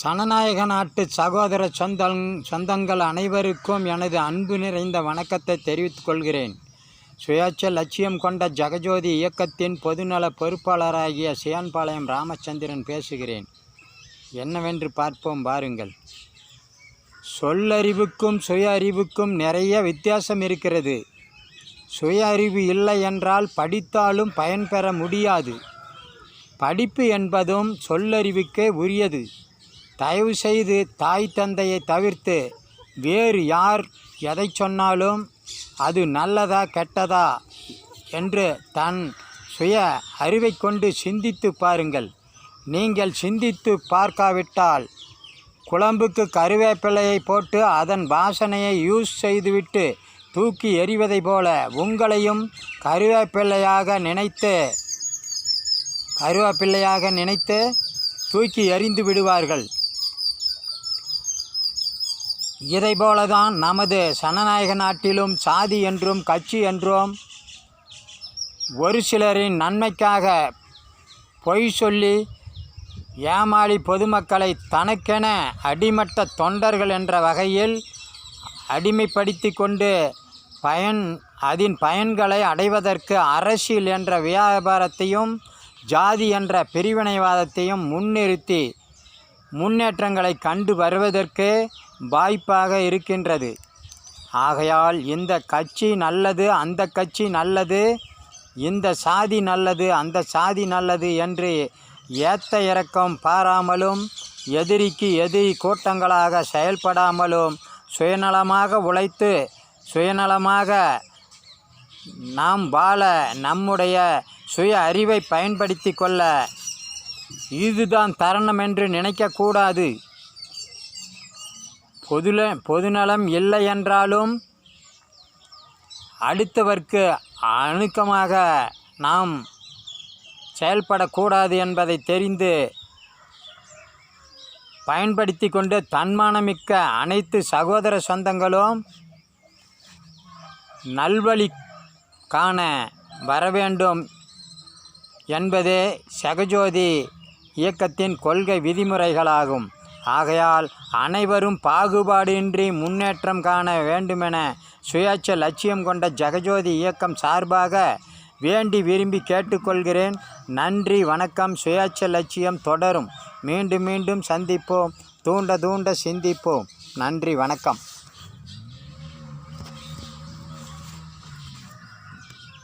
சனநாயக நாட்டு சகோதர சொந்தங்கள் அனைவருக்கும் எனது அன்பு நிறைந்த வணக்கத்தை தெரிவித்துக் கொள்கிறேன். சுயேட்சை லட்சியம் கொண்ட ஜெகஜோதி இயக்கத்தின் பொதுநல பொறுப்பாளராகிய சியான்பாளையம் ராமச்சந்திரன் பேசுகிறேன். என்னவென்று பார்ப்போம் வாருங்கள். சொல்லறிவுக்கும் சுய அறிவுக்கும் நிறைய வித்தியாசம் இருக்கிறது. சுய அறிவு இல்லை என்றால் படித்தாலும் பயன்பெற முடியாது. படிப்பு என்பதும் சொல்லறிவுக்கே உரியது. தயவு செய்து தாய் தந்தையை தவிர்த்து வேறு யார் எதை சொன்னாலும் அது நல்லதா கெட்டதா என்று தன் சுய அறிவை கொண்டு சிந்தித்து பாருங்கள். நீங்கள் சிந்தித்து பார்க்காவிட்டால் குழம்புக்கு கருவேப்பிலையை போட்டு அதன் வாசனையை யூஸ் செய்துவிட்டு தூக்கி எறிவதை போல உங்களையும் கருவேப்பிள்ளையாக நினைத்து தூக்கி எறிந்து விடுவார்கள். இதைப்போலதான் நமது சனநாயக நாட்டிலும் சாதி என்றும் கட்சி என்றும் ஒரு சிலரின் நன்மைக்காக பொய் சொல்லி ஏமாளி பொதுமக்களை தனக்கென அடிமட்ட தொண்டர்கள் என்ற வகையில் அடிமைப்படுத்தி கொண்டு அதன் பயன்களை அடைவதற்கு அரசியல் என்ற வியாபாரத்தையும் ஜாதி என்ற பிரிவினைவாதத்தையும் முன்னிறுத்தி முன்னேற்றங்களை கண்டு வருவதற்கு வாய்ப்பாக இருக்கின்றது. ஆகையால் இந்த கட்சி நல்லது, அந்த கட்சி நல்லது, இந்த சாதி நல்லது, அந்த சாதி நல்லது என்று ஏத்த இறக்கம் பாராமலும் எதிரிக்கு எதிரி கூட்டங்களாக செயல்படாமலும் சுயநலமாக உழைத்து சுயநலமாக நாம் வாழ நம்முடைய சுய அறிவை பயன்படுத்தி கொள்ள இதுதான் தருணம் என்று நினைக்கக்கூடாது. பொதுநலம் இல்லை என்றாலும் அடுத்தவர்க்கு அணுக்கமாக நாம் செயல்படக்கூடாது என்பதை தெரிந்து பயன்படுத்தி கொண்டு தன்மானமிக்க அனைத்து சகோதர சொந்தங்களும் நல்வழி காண வரவேண்டும் என்பதே ஜெகஜோதி இயக்கத்தின் கொள்கை விதிமுறைகளாகும். ஆகையால் அனைவரும் பாகுபாடின்றி முன்னேற்றம் காண வேண்டுமென சுயேட்சை லட்சியம் கொண்ட ஜெகஜோதி இயக்கம் சார்பாக வேண்டி விரும்பி கேட்டுக்கொள்கிறேன். நன்றி, வணக்கம். சுயேட்சை லட்சியம் தொடரும். மீண்டும் சந்திப்போம். தூண்ட சிந்திப்போம். நன்றி, வணக்கம்.